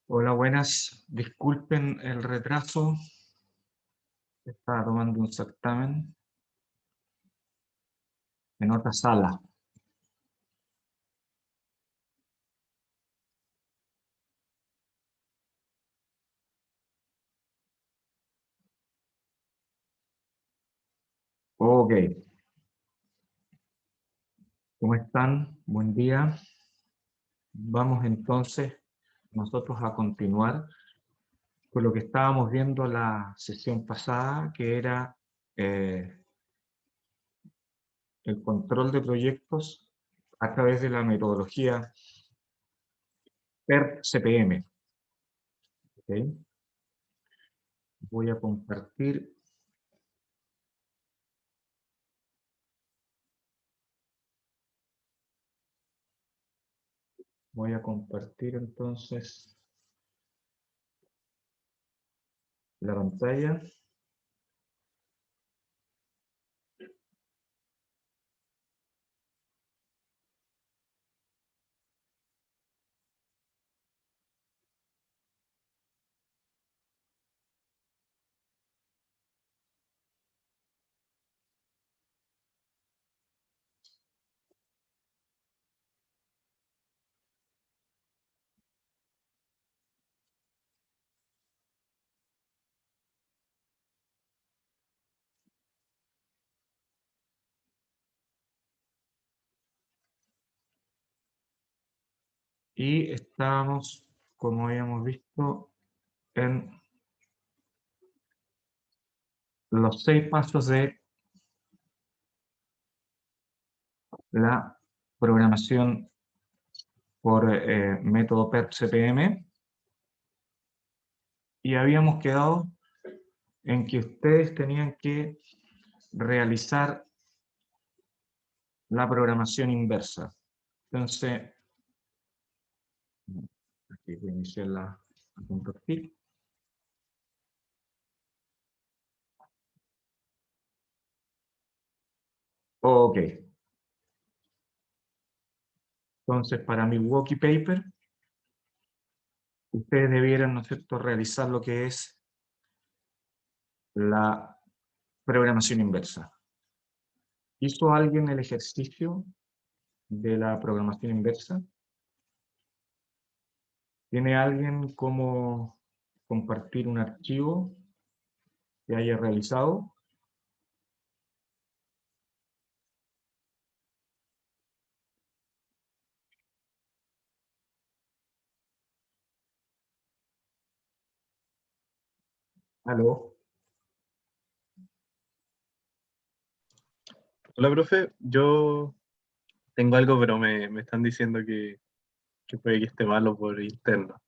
Hola, buenas. Disculpen el retraso. Estaba tomando un certamen en otra sala. Ok. ¿Cómo están? Buen día. Vamos entonces nosotros a continuar con lo que estábamos viendo la sesión pasada, que era el control de proyectos a través de la metodología PERT-CPM. ¿Ok? Voy a compartir. Voy a compartir entonces la pantalla. Y estábamos, como habíamos visto, en los 6 pasos de la programación por método PERT-CPM, y habíamos quedado en que ustedes tenían que realizar la programación inversa. Entonces, aquí voy a iniciar a compartir. Ok. Entonces, para mi Milwaukee Paper, ustedes debieran, ¿no es cierto?, realizar lo que es la programación inversa. ¿Hizo alguien el ejercicio de la programación inversa? ¿Tiene alguien cómo compartir un archivo que haya realizado? ¿Aló? Hola, profe. Yo tengo algo, pero me están diciendo que puede que esté malo por interno.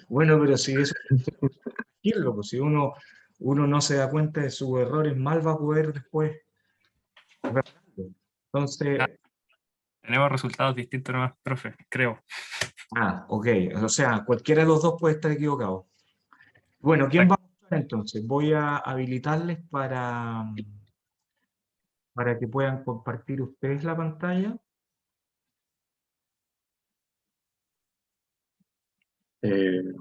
Bueno, pero si eso, tranquilo, pues si uno no se da cuenta de sus errores, mal va a poder después repararlo. Ah, Entonces, tenemos resultados distintos nomás, profe, creo. ok, o sea, cualquiera de los dos puede estar equivocado. Bueno, ¿quién va a mostrar entonces? Voy a habilitarles para que puedan compartir ustedes la pantalla. Eh,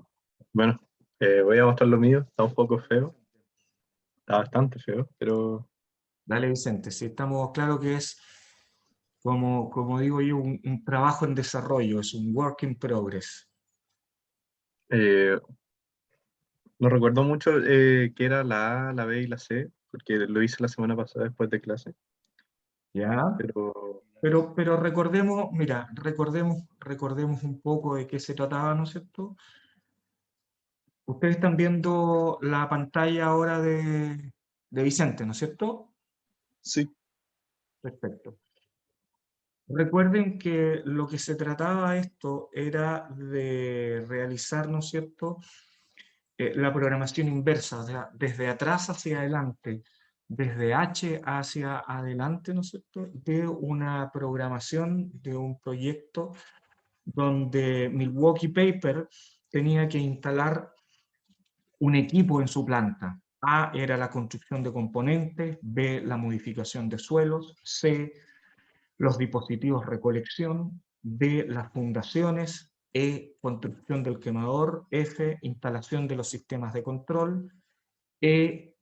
bueno, voy a mostrar lo mío. Está un poco feo. Está bastante feo, pero Dale, Vicente, si estamos claros que es, como digo yo, un trabajo en desarrollo, es un work in progress. eh, no recuerdo mucho qué era la A, la B y la C, porque lo hice la semana pasada después de clase. ¿Ya? Pero Pero recordemos, mira, recordemos un poco de qué se trataba, ¿no es cierto? Ustedes están viendo la pantalla ahora de Vicente, ¿no es cierto? sí, Perfecto. Recuerden que lo que se trataba esto era de realizar, ¿no es cierto?, la programación inversa, o sea, desde atrás hacia adelante, desde H hacia adelante, ¿no es cierto?, de una programación de un proyecto donde Milwaukee Paper tenía que instalar un equipo en su planta. A era la construcción de componentes, B la modificación de suelos, C los dispositivos recolección, D las fundaciones, E, construcción del quemador. F, instalación de los sistemas de control. E,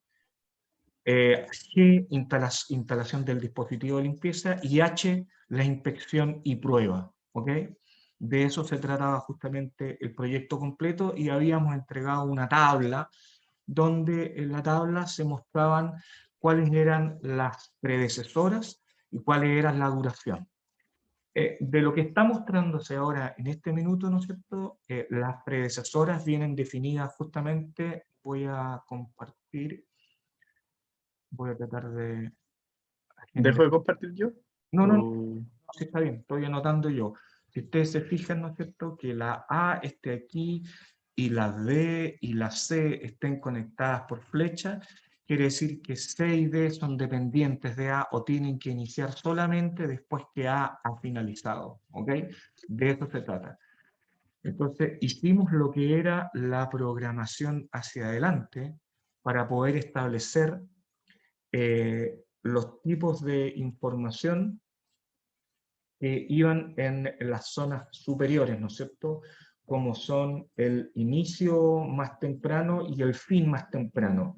G, instalación del dispositivo de limpieza. Y H, la inspección y prueba. ¿Ok? De eso se trataba justamente el proyecto completo, y habíamos entregado una tabla donde en la tabla se mostraban cuáles eran las predecesoras y cuál era la duración. De lo que está mostrándose ahora en este minuto, ¿no es cierto? Las predecesoras vienen definidas justamente, voy a compartir, voy a tratar de... ¿Dejo de compartir yo? No, no, no, O- sí está bien, estoy anotando yo. Si ustedes se fijan, ¿no es cierto?, que la A esté aquí y la D y la C estén conectadas por flecha, quiere decir que C y D son dependientes de A o tienen que iniciar solamente después que A ha finalizado, ¿ok? De eso se trata. Entonces, hicimos lo que era la programación hacia adelante para poder establecer los tipos de información que iban en las zonas superiores, ¿no es cierto?, como son el inicio más temprano y el fin más temprano.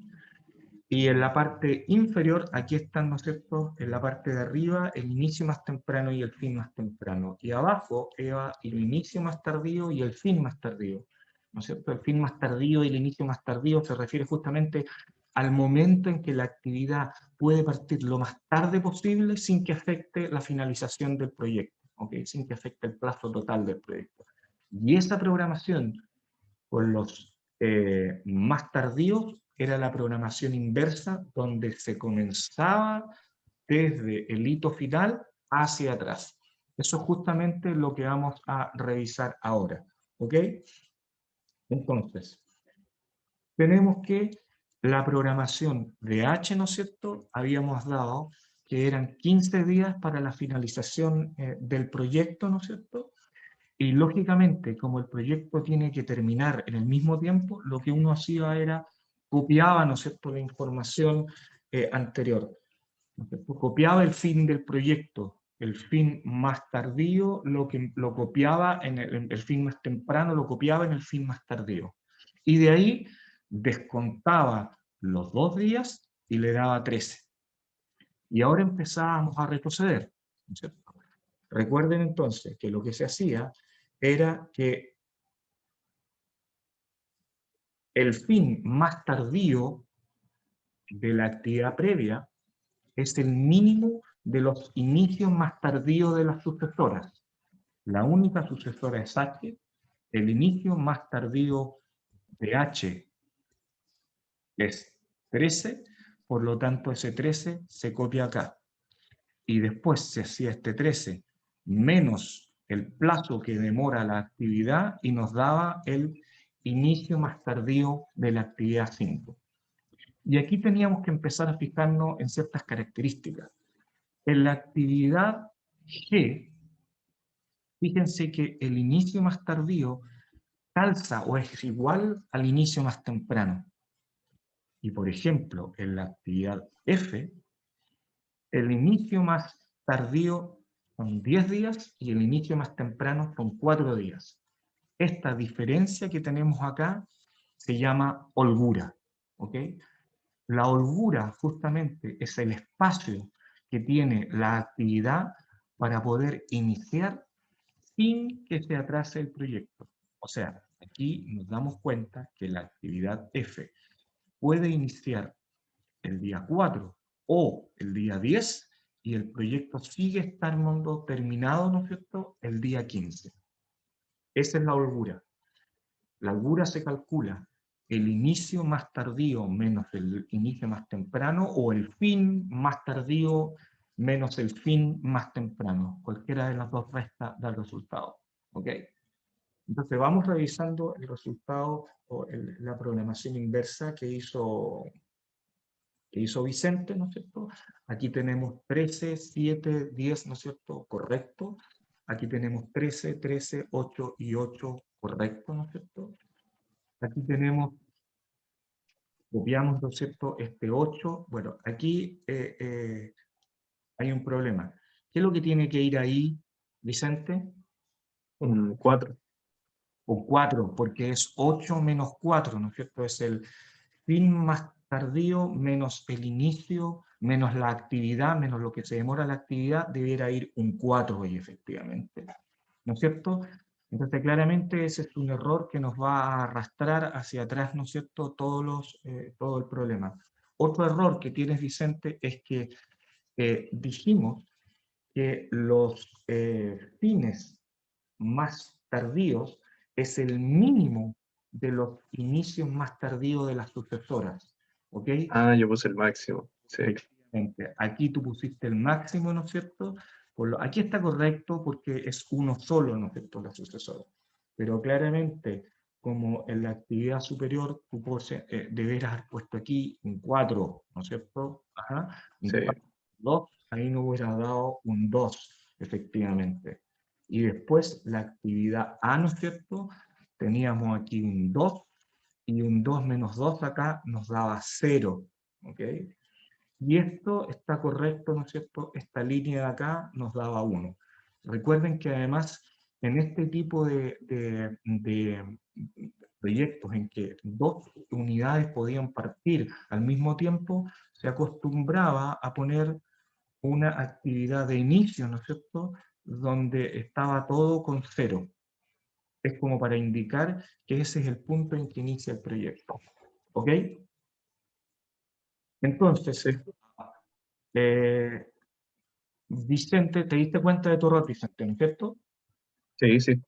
Y en la parte inferior, aquí están, ¿no es cierto?, en la parte de arriba, el inicio más temprano y el fin más temprano. Y abajo, Eva, el inicio más tardío y el fin más tardío. ¿No es cierto? El fin más tardío y el inicio más tardío se refiere justamente al momento en que la actividad puede partir lo más tarde posible sin que afecte la finalización del proyecto, ¿ok? Sin que afecte el plazo total del proyecto. Y esa programación con los más tardíos era la programación inversa, donde se comenzaba desde el hito final hacia atrás. Eso es justamente lo que vamos a revisar ahora. ¿Ok? Entonces, tenemos que la programación de H, ¿no es cierto?, habíamos dado que eran 15 días para la finalización del proyecto, ¿no es cierto? Y lógicamente, como el proyecto tiene que terminar en el mismo tiempo, lo que uno hacía era copiaba, ¿no es cierto?, la información anterior. ¿No es cierto? Copiaba el fin del proyecto, el fin más tardío lo copiaba en el fin más temprano, lo copiaba en el fin más tardío. Y de ahí descontaba los 2 días y le daba 13. Y ahora empezábamos a retroceder, ¿no es cierto? Recuerden entonces que lo que se hacía era que el fin más tardío de la actividad previa es el mínimo de los inicios más tardíos de las sucesoras. La única sucesora es H, el inicio más tardío de H es 13, por lo tanto ese 13 se copia acá. Y después se hacía este 13 menos el plazo que demora la actividad y nos daba el inicio más tardío de la actividad 5. Y aquí teníamos que empezar a fijarnos en ciertas características. En la actividad G, fíjense que el inicio más tardío calza o es igual al inicio más temprano. Y por ejemplo, en la actividad F, el inicio más tardío son 10 días y el inicio más temprano son 4 días. Esta diferencia que tenemos acá se llama holgura. ¿Ok? La holgura justamente es el espacio que tiene la actividad para poder iniciar sin que se atrase el proyecto. O sea, aquí nos damos cuenta que la actividad F puede iniciar el día 4 o el día 10 y el proyecto sigue estando terminado, ¿no es cierto?, el día 15. Esa es la holgura. La holgura se calcula el inicio más tardío menos el inicio más temprano o el fin más tardío menos el fin más temprano. Cualquiera de las dos restas da el resultado. ¿Ok? Entonces vamos revisando el resultado o la programación inversa que hizo Vicente, ¿no es cierto? Aquí tenemos 13, 7, 10, ¿no es cierto? Correcto. Aquí tenemos 13, 13, 8 y 8, correcto, ¿no es cierto? Aquí tenemos, copiamos, ¿no es cierto?, este 8. Bueno, aquí hay un problema. ¿Qué es lo que tiene que ir ahí, Vicente? 4. o 4, porque es 8 menos 4, ¿no es cierto? Es el fin más tardío menos el inicio, menos la actividad, menos lo que se demora la actividad, debiera ir un 4 hoy efectivamente, ¿no es cierto? Entonces claramente ese es un error que nos va a arrastrar hacia atrás, ¿no es cierto?, todo el problema. Otro error que tienes, Vicente, es que dijimos que los fines más tardíos es el mínimo de los inicios más tardíos de las sucesoras. ¿Ok? Ah, yo puse el máximo. Sí. Efectivamente. Aquí tú pusiste el máximo, ¿no es cierto? Aquí está correcto porque es uno solo, ¿no es cierto?, la sucesora. Pero claramente, como en la actividad superior, tú deberás haber puesto aquí un 4, ¿no es cierto? Ajá. Un Sí. 4, 2, ahí no hubieras dado un 2, efectivamente. Y después la actividad A, ¿no es cierto? Teníamos aquí un 2, y un 2 menos 2 acá nos daba 0, ¿ok? Y esto está correcto, ¿no es cierto? Esta línea de acá nos daba 1. Recuerden que además en este tipo de proyectos en que dos unidades podían partir al mismo tiempo, se acostumbraba a poner una actividad de inicio, ¿no es cierto?, donde estaba todo con 0. Es como para indicar que ese es el punto en que inicia el proyecto. ¿Ok? Entonces, Sí, Vicente, ¿te diste cuenta de tu error, Vicente, no es cierto? sí, sí.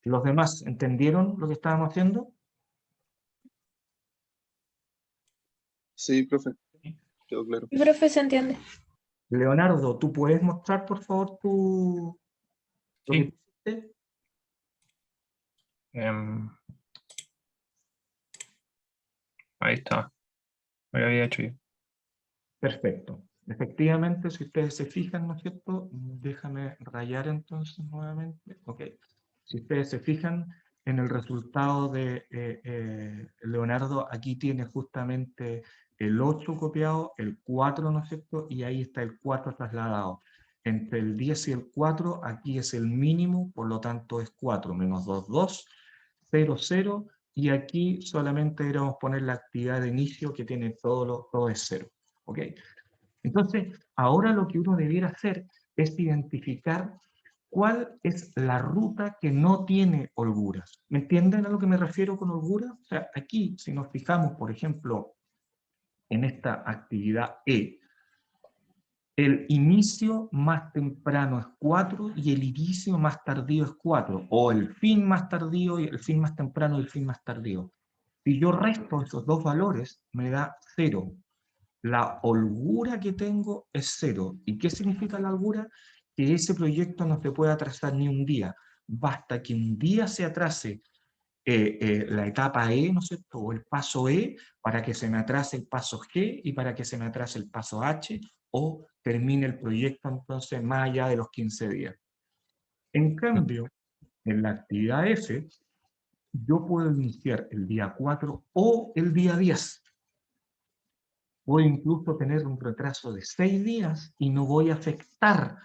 ¿Los demás entendieron lo que estábamos haciendo? Sí, profe, quedó claro. Sí, profe, se entiende. Leonardo, ¿tú puedes mostrar, por favor, lo que Sí. hiciste? Ahí está. Lo había hecho yo. Perfecto. Efectivamente, si ustedes se fijan, ¿no es cierto? Déjame rayar entonces nuevamente. Ok. Si ustedes se fijan en el resultado de Leonardo, aquí tiene justamente el 8 copiado, el 4, ¿no es cierto? Y ahí está el 4 trasladado. Entre el 10 y el 4, aquí es el mínimo, por lo tanto es 4 menos 2, 2, 0, 0, y aquí solamente deberíamos poner la actividad de inicio que tiene todo es 0. ¿Ok? Entonces, ahora lo que uno debiera hacer es identificar cuál es la ruta que no tiene holguras. ¿Me entienden a lo que me refiero con holgura? O sea, aquí, si nos fijamos, por ejemplo, en esta actividad E, el inicio más temprano es 4 y el inicio más tardío es 4, o el fin más tardío y el fin más temprano y el fin más tardío. Si yo resto esos dos valores, me da 0. La holgura que tengo es 0. ¿Y qué significa la holgura? Que ese proyecto no se puede atrasar ni un día. Basta que un día se atrase la etapa E, ¿no es cierto?, o el paso E, para que se me atrase el paso G y para que se me atrase el paso H, o termine el proyecto entonces más allá de los 15 días. En cambio, en la actividad F, yo puedo iniciar el día 4 o el día 10. Puedo incluso tener un retraso de 6 días y no voy a afectar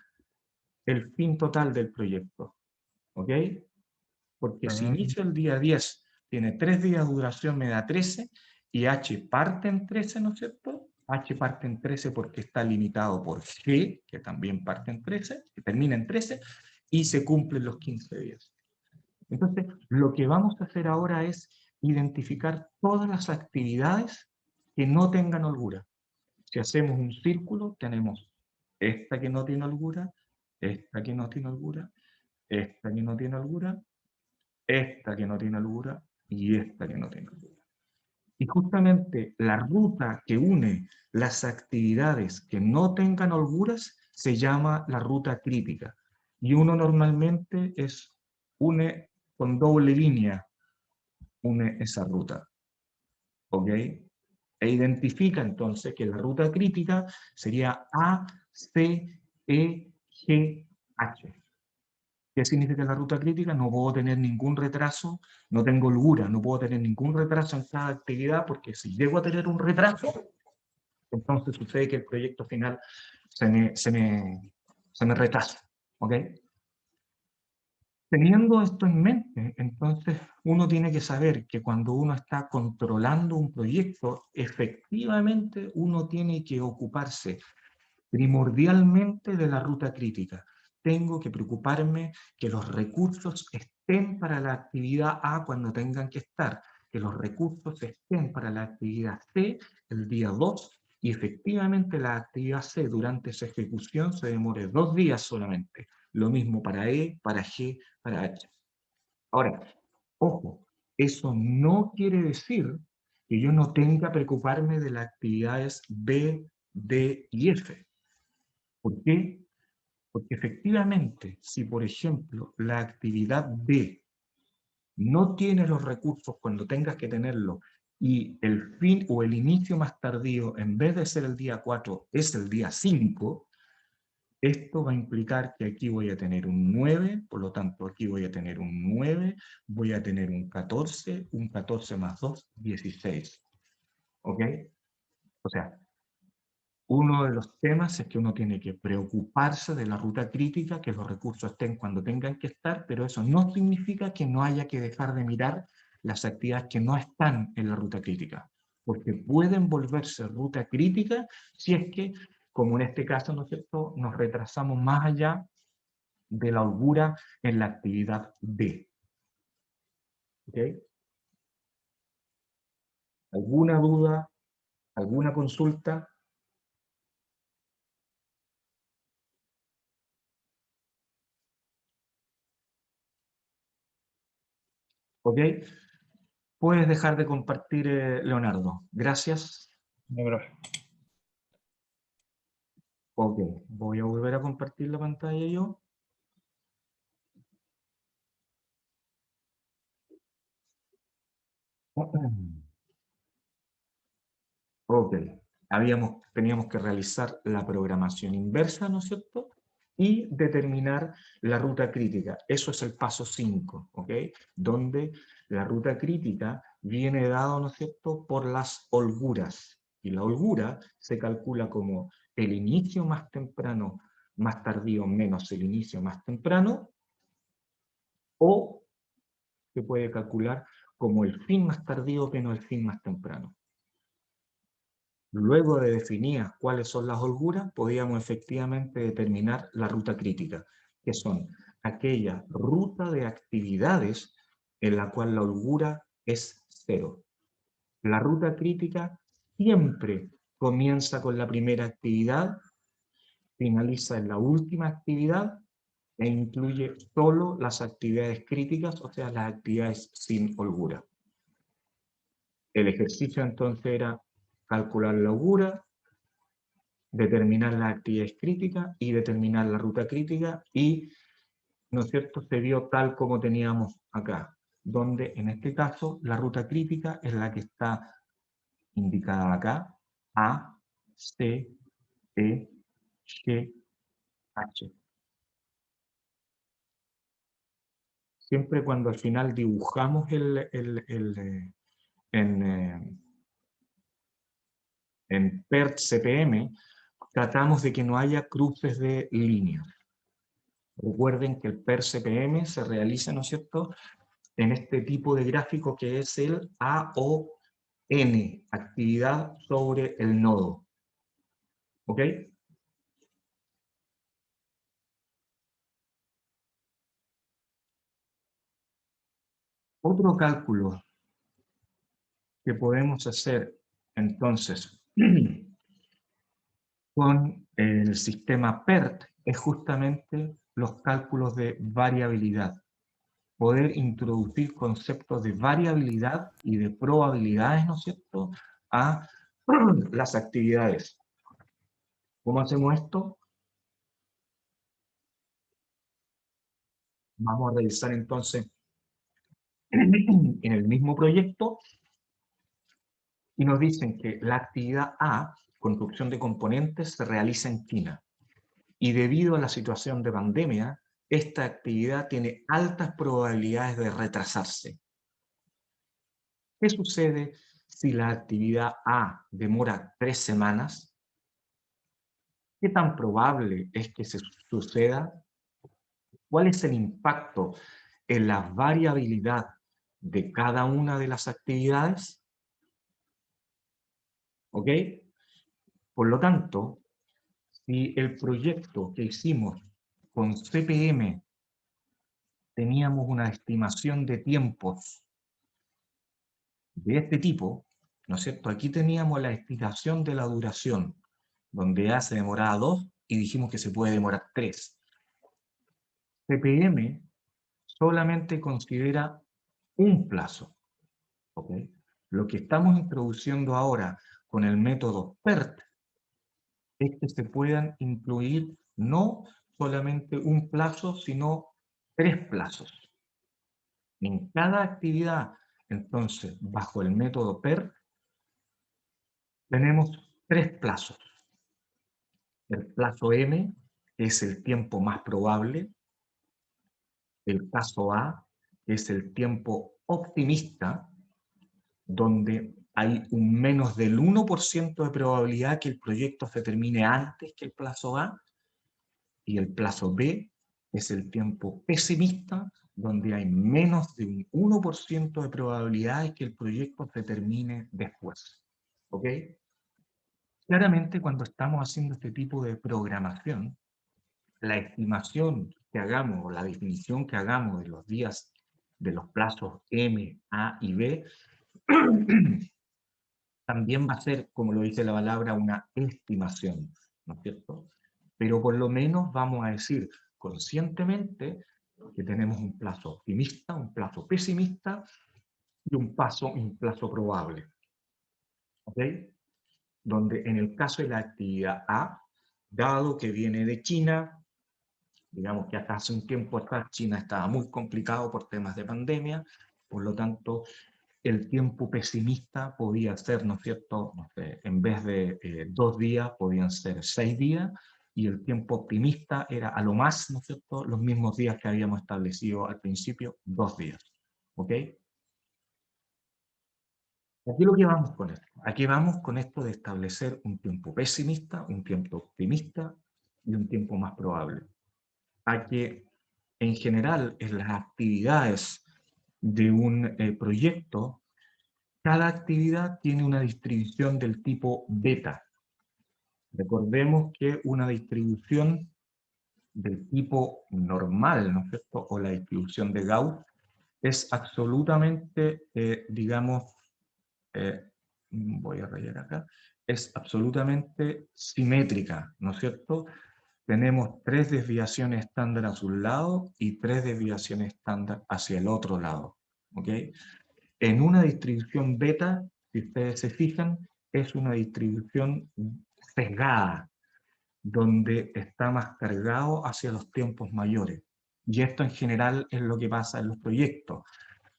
el fin total del proyecto. ¿Ok? Porque si inicio el día 10, tiene 3 días de duración, me da 13, y H parte en 13, ¿no es cierto? H parte en 13 porque está limitado por G, que también parte en 13, que termina en 13, y se cumplen los 15 días. Entonces, lo que vamos a hacer ahora es identificar todas las actividades que no tengan holgura. Si hacemos un círculo, tenemos esta que no tiene holgura, esta que no tiene holgura, esta que no tiene holgura, esta que no tiene holgura y esta que no tiene holgura. Y justamente la ruta que une las actividades que no tengan holguras se llama la ruta crítica. Y uno normalmente une con doble línea, une esa ruta. ¿Ok? E identifica entonces que la ruta crítica sería A, C, E, G, H. ¿Qué significa la ruta crítica? No puedo tener ningún retraso, no tengo holgura, no puedo tener ningún retraso en cada actividad, porque si llego a tener un retraso, entonces sucede que el proyecto final se me retrasa. ¿Ok? Teniendo esto en mente, entonces uno tiene que saber que cuando uno está controlando un proyecto, efectivamente uno tiene que ocuparse primordialmente de la ruta crítica. Tengo que preocuparme que los recursos estén para la actividad A cuando tengan que estar, que los recursos estén para la actividad C el día 2 y efectivamente la actividad C durante esa ejecución se demore 2 días solamente. Lo mismo para E, para G, para H. Ahora, ojo, eso no quiere decir que yo no tenga que preocuparme de las actividades B, D y F. ¿Por qué? Porque efectivamente, si por ejemplo la actividad B no tiene los recursos cuando tengas que tenerlo y el fin o el inicio más tardío, en vez de ser el día 4, es el día 5, esto va a implicar que aquí voy a tener un 9, por lo tanto aquí voy a tener un 9, voy a tener un 14 más 2, 16. ¿Ok? O sea, uno de los temas es que uno tiene que preocuparse de la ruta crítica, que los recursos estén cuando tengan que estar, pero eso no significa que no haya que dejar de mirar las actividades que no están en la ruta crítica, porque pueden volverse ruta crítica si es que, como en este caso, ¿no es cierto?, nos retrasamos más allá de la holgura en la actividad D. ¿Ok? ¿Alguna duda? ¿Alguna consulta? ¿Ok? Puedes dejar de compartir, Leonardo. Gracias. No, profe. Ok, voy a volver a compartir la pantalla yo. Ok, teníamos que realizar la programación inversa, ¿no es cierto? Y determinar la ruta crítica. Eso es el paso 5, ¿ok? Donde la ruta crítica viene dado, ¿no es cierto?, por las holguras. Y la holgura se calcula como el inicio más temprano, más tardío, menos el inicio más temprano, o se puede calcular como el fin más tardío menos el fin más temprano. Luego de definir cuáles son las holguras, podíamos efectivamente determinar la ruta crítica, que son aquella ruta de actividades en la cual la holgura es 0. La ruta crítica siempre comienza con la primera actividad, finaliza en la última actividad e incluye solo las actividades críticas, o sea, las actividades sin holgura. El ejercicio entonces era calcular la holgura, determinar las actividades críticas y determinar la ruta crítica y, ¿no es cierto?, se vio tal como teníamos acá, donde en este caso la ruta crítica es la que está indicada acá, A, C, E, G, H. Siempre cuando al final dibujamos en PERT-CPM, tratamos de que no haya cruces de líneas. Recuerden que el PERT-CPM se realiza, ¿no es cierto?, en este tipo de gráfico que es el AON, actividad sobre el nodo. ¿Ok? Otro cálculo que podemos hacer entonces con el sistema PERT es justamente los cálculos de variabilidad. Poder introducir conceptos de variabilidad y de probabilidades, ¿no es cierto?, a las actividades. ¿Cómo hacemos esto? Vamos a revisar entonces en el mismo proyecto y nos dicen que la actividad A, construcción de componentes, se realiza en China. Y debido a la situación de pandemia, esta actividad tiene altas probabilidades de retrasarse. ¿Qué sucede si la actividad A demora 3 semanas? ¿Qué tan probable es que se suceda? ¿Cuál es el impacto en la variabilidad de cada una de las actividades. ¿Ok? Por lo tanto, si el proyecto que hicimos con CPM teníamos una estimación de tiempos de este tipo, ¿no es cierto? Aquí teníamos la estimación de la duración, donde A se demoraba 2 y dijimos que se puede demorar 3. CPM solamente considera un plazo, ¿ok? Lo que estamos introduciendo ahora con el método PERT es que se puedan incluir no solamente un plazo, sino 3 plazos. En cada actividad, entonces, bajo el método PERT, tenemos 3 plazos. El plazo M es el tiempo más probable, el plazo A es el tiempo optimista, donde hay un menos del 1% de probabilidad que el proyecto se termine antes que el plazo A, y el plazo B es el tiempo pesimista, donde hay menos de un 1% de probabilidad de que el proyecto se termine después. ¿Ok? Claramente, cuando estamos haciendo este tipo de programación, la estimación que hagamos, o la definición que hagamos de los días, de los plazos M, A y B, también va a ser, como lo dice la palabra, una estimación, ¿no es cierto? Pero por lo menos vamos a decir conscientemente que tenemos un plazo optimista, un plazo pesimista y un plazo probable. ¿Ok? Donde en el caso de la actividad A, dado que viene de China, digamos que hasta hace un tiempo atrás China estaba muy complicado por temas de pandemia, por lo tanto el tiempo pesimista podía ser, ¿no es cierto?, no sé, en vez de 2 días, podían ser 6 días, y el tiempo optimista era a lo más, ¿no es cierto?, los mismos días que habíamos establecido al principio, 2 días. ¿Ok? Aquí lo que vamos con esto. Aquí vamos con esto de establecer un tiempo pesimista, un tiempo optimista y un tiempo más probable. A que en general en las actividades de un proyecto, cada actividad tiene una distribución del tipo beta. Recordemos que una distribución del tipo normal, ¿no es cierto?, o la distribución de Gauss, es absolutamente, digamos, voy a rayar acá, es absolutamente simétrica, ¿no es cierto? Tenemos 3 desviaciones estándar hacia un lado y 3 desviaciones estándar hacia el otro lado, ¿ok? En una distribución beta, si ustedes se fijan, es una distribución sesgada, donde está más cargado hacia los tiempos mayores. Y esto en general es lo que pasa en los proyectos.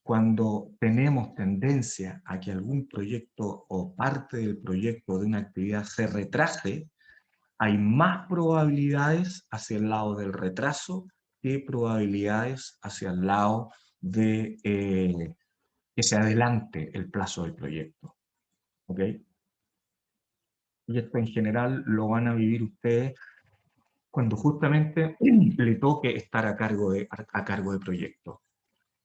Cuando tenemos tendencia a que algún proyecto o parte del proyecto de una actividad se retrase, hay más probabilidades hacia el lado del retraso que probabilidades hacia el lado de que se adelante el plazo del proyecto. ¿Ok? Y esto en general lo van a vivir ustedes cuando justamente le toque estar a cargo de proyectos.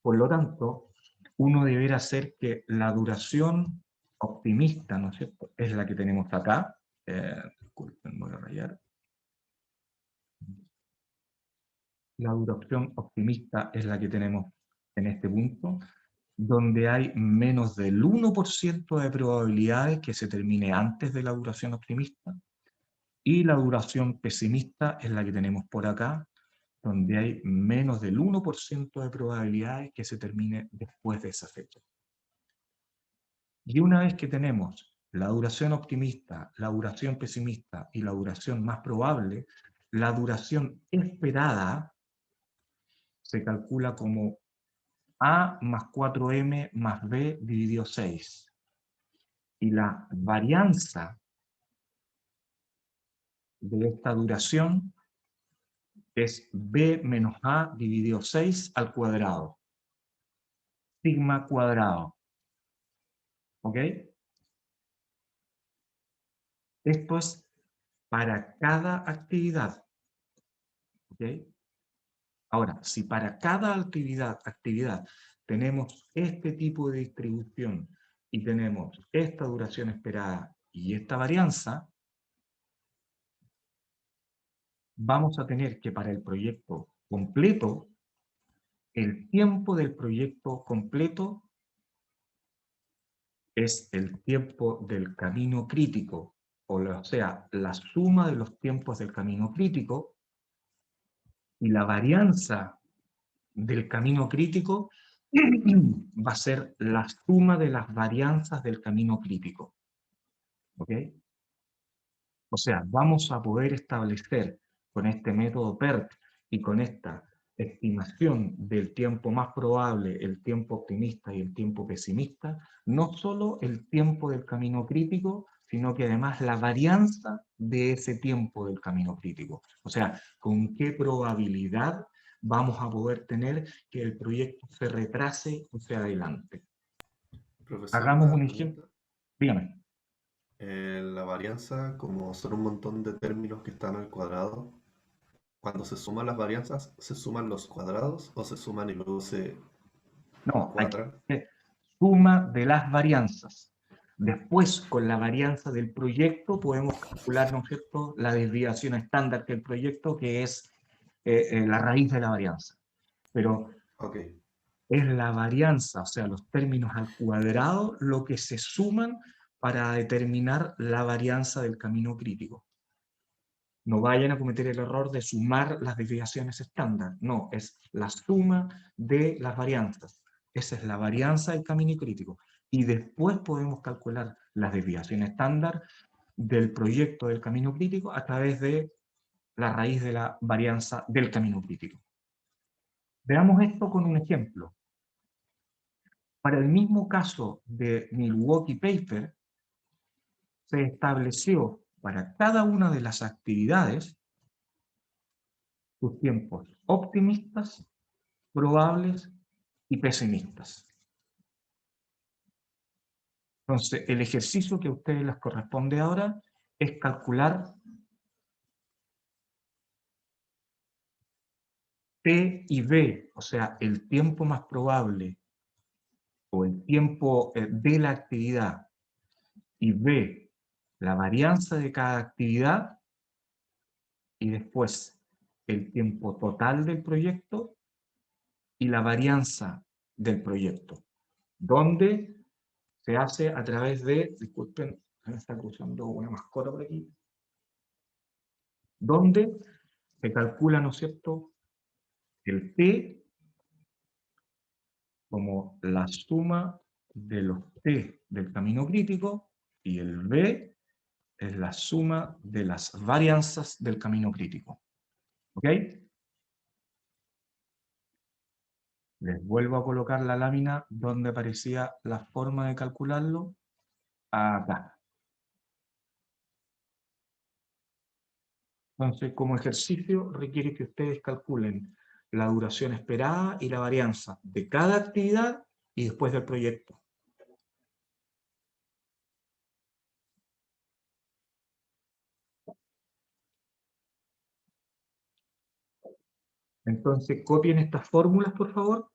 Por lo tanto, uno deberá hacer que la duración optimista, ¿no es cierto?, es la que tenemos acá. Disculpen, voy a rayar. La duración optimista es la que tenemos en este punto, donde hay menos del 1% de probabilidades que se termine antes de la duración optimista, y la duración pesimista es la que tenemos por acá, donde hay menos del 1% de probabilidades que se termine después de esa fecha. Y una vez que tenemos la duración optimista, la duración pesimista y la duración más probable, la duración esperada se calcula como A más 4M más B dividido 6. Y la varianza de esta duración es B menos A dividido 6 al cuadrado. Sigma cuadrado. ¿Ok? Esto es para cada actividad. ¿Ok? Ahora, si para cada actividad tenemos este tipo de distribución y tenemos esta duración esperada y esta varianza, vamos a tener que para el proyecto completo, el tiempo del proyecto completo es el tiempo del camino crítico, o sea, la suma de los tiempos del camino crítico, y la varianza del camino crítico va a ser la suma de las varianzas del camino crítico. ¿Ok? O sea, vamos a poder establecer con este método PERT y con esta estimación del tiempo más probable, el tiempo optimista y el tiempo pesimista, no solo el tiempo del camino crítico, sino que además la varianza de ese tiempo del camino crítico. O sea, con qué probabilidad vamos a poder tener que el proyecto se retrase o se adelante. Profesor, Hagamos una un pregunta. ejemplo. Dígame. La varianza, como son un montón de términos que están al cuadrado, cuando se suman las varianzas, ¿se suman los cuadrados o se suman y luego se No, aquí cuadran? es suma de las varianzas. Después, con la varianza del proyecto, podemos calcular, ¿no es cierto?, la desviación estándar del proyecto, que es la raíz de la varianza. Pero Ok, es la varianza, o sea, los términos al cuadrado, lo que se suman para determinar la varianza del camino crítico. No vayan a cometer el error de sumar las desviaciones estándar. No, es la suma de las varianzas. Esa es la varianza del camino crítico. Y después podemos calcular las desviaciones estándar del proyecto del camino crítico a través de la raíz de la varianza del camino crítico. Veamos esto con un ejemplo. Para el mismo caso de Milwaukee Paper, se estableció para cada una de las actividades sus tiempos optimistas, probables y pesimistas. Entonces, el ejercicio que a ustedes les corresponde ahora es calcular T y B, o sea, el tiempo más probable o el tiempo de la actividad, y B, la varianza de cada actividad, y después el tiempo total del proyecto y la varianza del proyecto, donde se hace a través de, disculpen, me está cruzando una mascota por aquí, donde se calcula, ¿no es cierto?, el T como la suma de los T del camino crítico y el B es la suma de las varianzas del camino crítico. ¿Ok? Les vuelvo a colocar la lámina donde aparecía la forma de calcularlo. Acá. Entonces, como ejercicio, requiere que ustedes calculen la duración esperada y la varianza de cada actividad y después del proyecto. Entonces, copien estas fórmulas, por favor.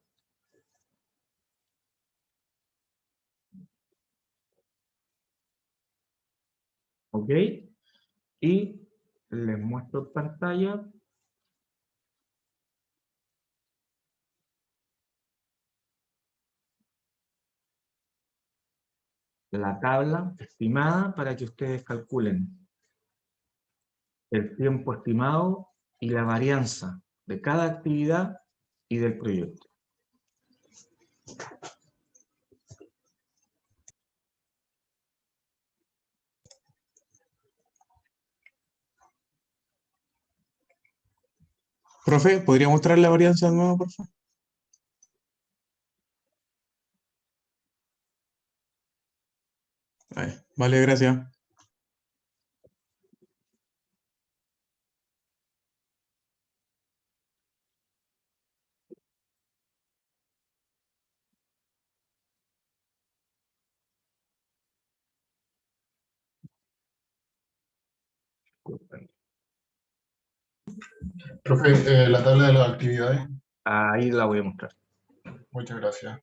¿Ok? Y les muestro en pantalla la tabla estimada para que ustedes calculen el tiempo estimado y la varianza de cada actividad y del proyecto. Profe, ¿podría mostrar la varianza de nuevo, por favor? Vale, gracias. Profe, la tabla de las actividades, Ahí la voy a mostrar. muchas gracias.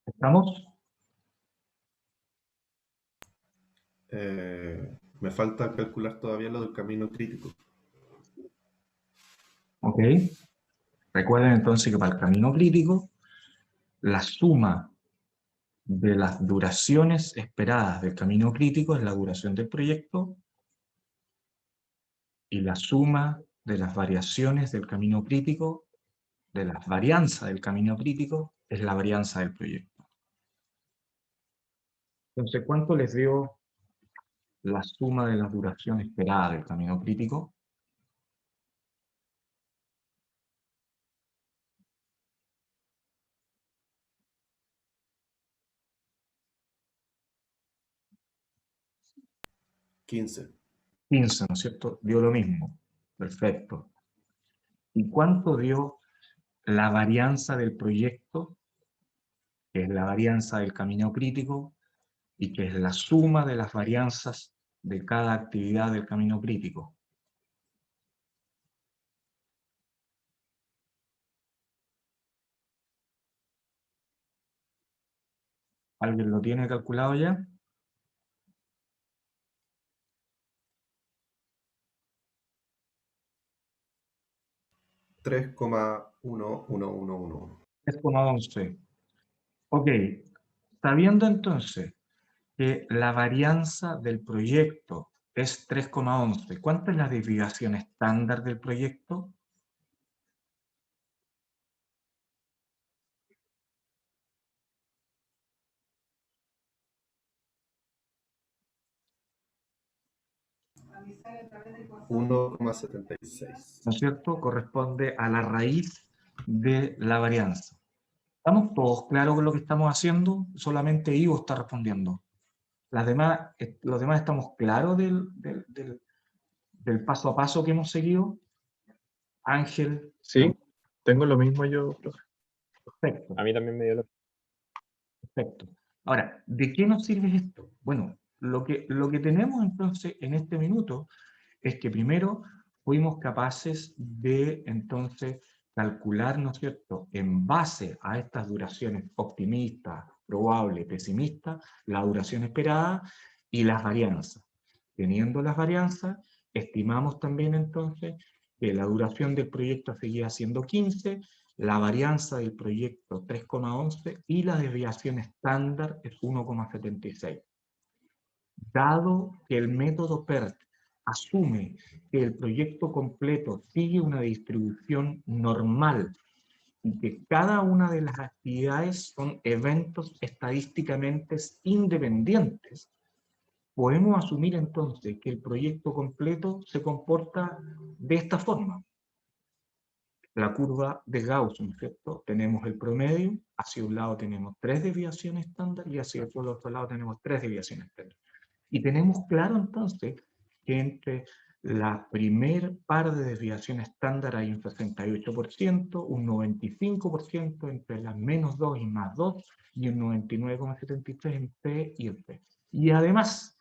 ¿Estamos? Me falta calcular todavía lo del camino crítico. Ok. Recuerden entonces que para el camino crítico, la suma de las duraciones esperadas del camino crítico es la duración del proyecto y la suma de las variaciones del camino crítico, de las varianzas del camino crítico, es la varianza del proyecto. Entonces, ¿cuánto les dio la suma de la duración esperada del camino crítico? $15. 15, ¿no es cierto? Dio lo mismo. Perfecto. ¿Y cuánto dio la varianza del proyecto, que es la varianza del camino crítico, y que es la suma de las varianzas de cada actividad del camino crítico? ¿Alguien lo tiene calculado ya? $3,11111. 3,11. Ok, sabiendo entonces que la varianza del proyecto es 3,11, ¿cuánta es la desviación estándar del proyecto? 1,76. ¿no es cierto? Corresponde a la raíz de la varianza. ¿Estamos todos claros con lo que estamos haciendo? Solamente Ivo está respondiendo. Los demás estamos claros del paso a paso que hemos seguido. Ángel. Sí, tengo lo mismo yo, profe. Perfecto. A mí también me dio lo... Perfecto. Ahora, ¿de qué nos sirve esto? Bueno, lo que tenemos entonces en este minuto es que primero fuimos capaces de entonces calcular, ¿no es cierto?, en base a estas duraciones optimistas, probable, pesimista, la duración esperada y las varianzas. Teniendo las varianzas, estimamos también entonces que la duración del proyecto seguía siendo 15, la varianza del proyecto 3,11 y la desviación estándar es 1,76. Dado que el método PERT asume que el proyecto completo sigue una distribución normal y que cada una de las actividades son eventos estadísticamente independientes, podemos asumir entonces que el proyecto completo se comporta de esta forma. La curva de Gauss, ¿no es cierto? Tenemos el promedio, hacia un lado tenemos 3 desviaciones estándar y hacia el otro lado tenemos 3 desviaciones estándar. Y tenemos claro entonces que entre la primer par de desviaciones estándar hay un 68%, un 95% entre las menos 2 y más 2 y un 99,73% en P y en P. Y además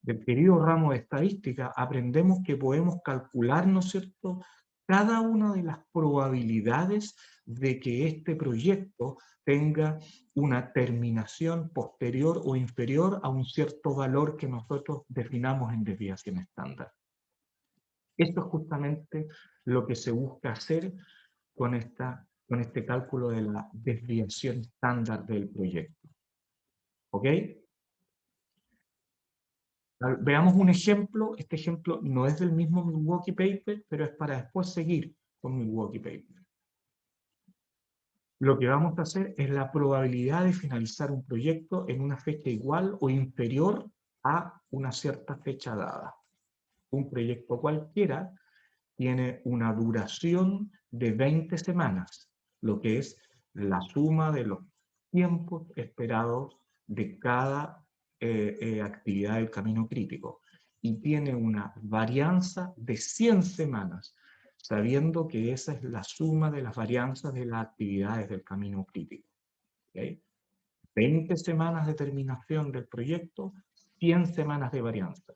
del querido ramo de estadística, aprendemos que podemos calcular, ¿no es cierto?, cada una de las probabilidades de que este proyecto tenga una terminación posterior o inferior a un cierto valor que nosotros definamos en desviación estándar. Esto es justamente lo que se busca hacer con este cálculo de la desviación estándar del proyecto. ¿Ok? Veamos un ejemplo. Este ejemplo no es del mismo Milwaukee Paper, pero es para después seguir con Milwaukee Paper. Lo que vamos a hacer es la probabilidad de finalizar un proyecto en una fecha igual o inferior a una cierta fecha dada. Un proyecto cualquiera tiene una duración de 20 semanas, lo que es la suma de los tiempos esperados de cada actividad del camino crítico. Y tiene una varianza de 100 semanas, sabiendo que esa es la suma de las varianzas de las actividades del camino crítico. ¿Okay? 20 semanas de terminación del proyecto, 100 semanas de varianza.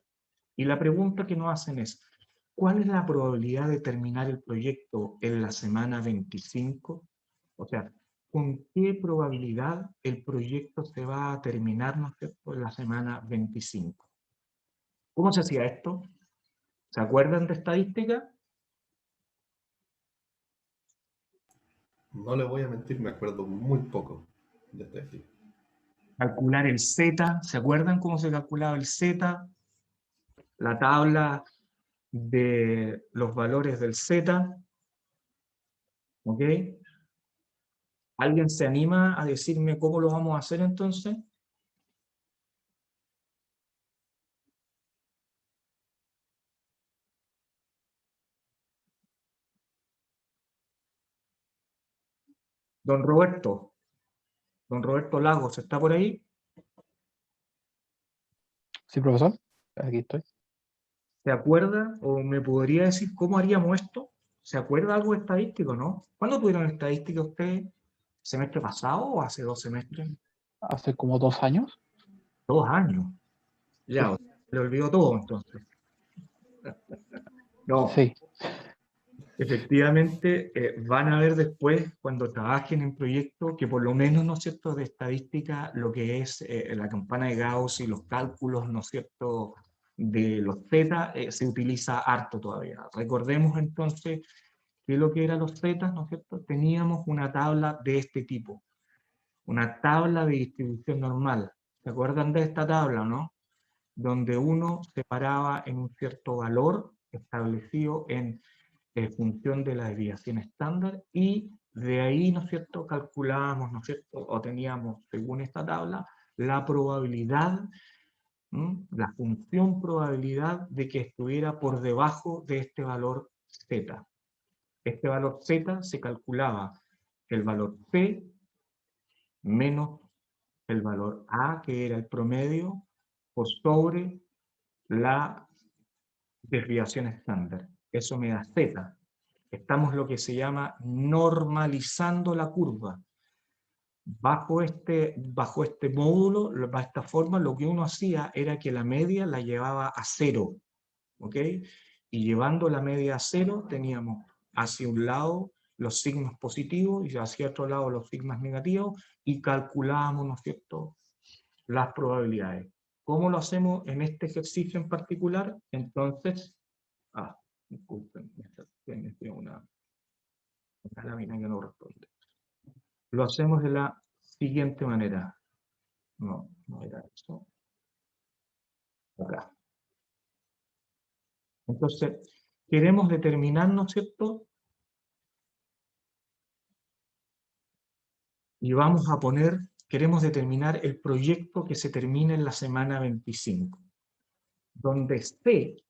Y la pregunta que nos hacen es, ¿cuál es la probabilidad de terminar el proyecto en la semana 25? O sea, ¿con qué probabilidad el proyecto se va a terminar, ¿no es cierto?, en la semana 25? ¿Cómo se hacía esto? ¿Se acuerdan de estadística? No le voy a mentir, me acuerdo muy poco de este. Calcular el Z, ¿se acuerdan cómo se calculaba el Z? La tabla de los valores del Z. ¿Ok? ¿Alguien se anima a decirme cómo lo vamos a hacer entonces? Don Roberto Lagos, ¿está por ahí? Sí, profesor, aquí estoy. ¿Se acuerda o me podría decir cómo haríamos esto? ¿Se acuerda algo de estadístico, no? ¿Cuándo tuvieron estadística ustedes? ¿Semestre pasado o hace 2 semestres? Hace como 2 años. 2 años. Ya, Sí. o sea, le olvidó todo entonces. No, Sí, efectivamente van a ver después, cuando trabajen en proyectos, que por lo menos, ¿no es cierto?, de estadística, lo que es la campana de Gauss y los cálculos, ¿no es cierto?, de los θ, se utiliza harto todavía. Recordemos entonces que lo que eran los zetas, ¿no es cierto?, teníamos una tabla de este tipo, una tabla de distribución normal. ¿Se acuerdan de esta tabla, no? Donde uno separaba en un cierto valor establecido en función de la desviación estándar y de ahí, ¿no es cierto?, calculábamos, ¿no es cierto?, o teníamos, según esta tabla, la probabilidad La función probabilidad de que estuviera por debajo de este valor z. Este valor z se calculaba el valor p menos el valor a, que era el promedio, por sobre la desviación estándar. Eso me da z. Estamos lo que se llama normalizando la curva. Bajo este módulo, bajo esta forma, lo que uno hacía era que la media la llevaba a 0. ¿Ok? Y llevando la media a 0, teníamos hacia un lado los signos positivos y hacia otro lado los signos negativos, y calculábamos, ¿no es cierto?, las probabilidades. ¿Cómo lo hacemos en este ejercicio en particular? Entonces, disculpen, me tengo una lámina que no responde. Lo hacemos de la siguiente manera. No era eso. Acá. Entonces, queremos determinar, ¿no es cierto?, y vamos a poner, queremos determinar el proyecto que se termine en la semana 25, donde C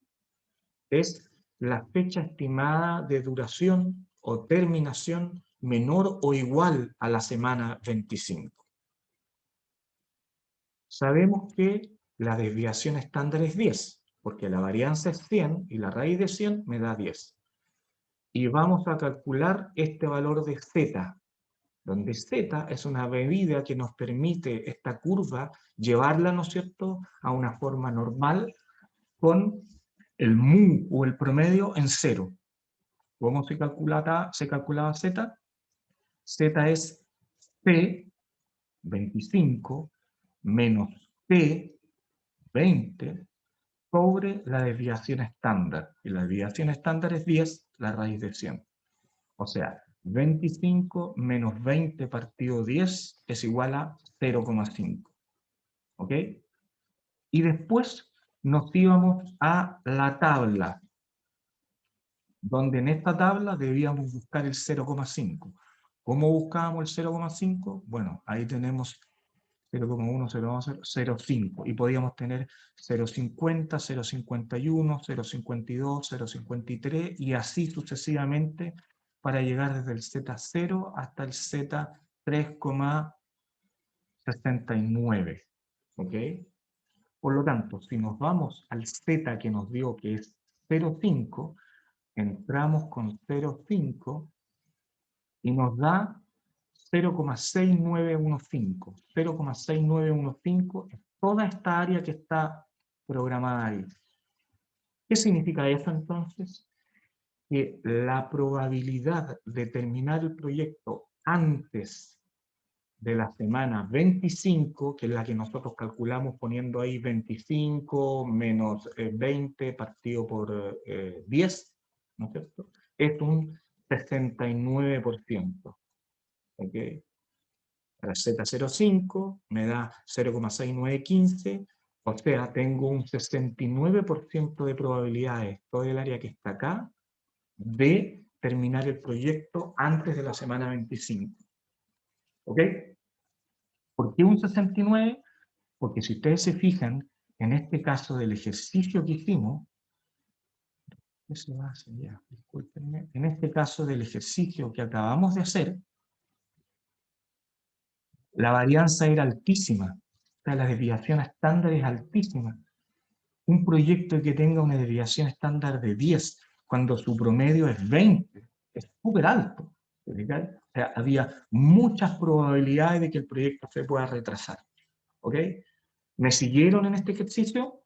es la fecha estimada de duración o terminación menor o igual a la semana 25. Sabemos que la desviación estándar es 10, porque la varianza es 100 y la raíz de 100 me da 10. Y vamos a calcular este valor de z, donde z es una medida que nos permite esta curva llevarla, ¿no es cierto?, a una forma normal con el mu o el promedio en 0. ¿Cómo se calculaba z? Z es P 25 menos P 20 sobre la desviación estándar. Y la desviación estándar es 10, la raíz de 100. O sea, 25 menos 20 partido 10 es igual a 0,5. ¿Ok? Y después nos íbamos a la tabla, donde en esta tabla debíamos buscar el 0,5. ¿Cómo buscábamos el 0,5? Bueno, ahí tenemos 0,1, 0,2, 0,5. Y podíamos tener 0,50, 0,51, 0,52, 0,53 y así sucesivamente para llegar desde el Z0 hasta el Z3,69. ¿Ok? Por lo tanto, si nos vamos al Z que nos dio que es 0,5, entramos con 0,5 y nos da 0,6915. 0,6915 es toda esta área que está programada ahí. ¿Qué significa eso entonces? Que la probabilidad de terminar el proyecto antes de la semana 25, que es la que nosotros calculamos poniendo ahí 25 menos 20 partido por 10, ¿no es cierto?, es un 69%. ¿Ok? Para Z05 me da 0,6915, o sea, tengo un 69% de probabilidades, todo el área que está acá, de terminar el proyecto antes de la semana 25. ¿Ok? ¿Por qué un 69? Porque si ustedes se fijan, en este caso del ejercicio que hicimos, eso va hacia allá, discúlpenme, en este caso del ejercicio que acabamos de hacer, la varianza era altísima, o sea, la desviación estándar es altísima. Un proyecto que tenga una desviación estándar de 10, cuando su promedio es 20, es súper alto. O sea, había muchas probabilidades de que el proyecto se pueda retrasar. ¿Ok? ¿Me siguieron en este ejercicio?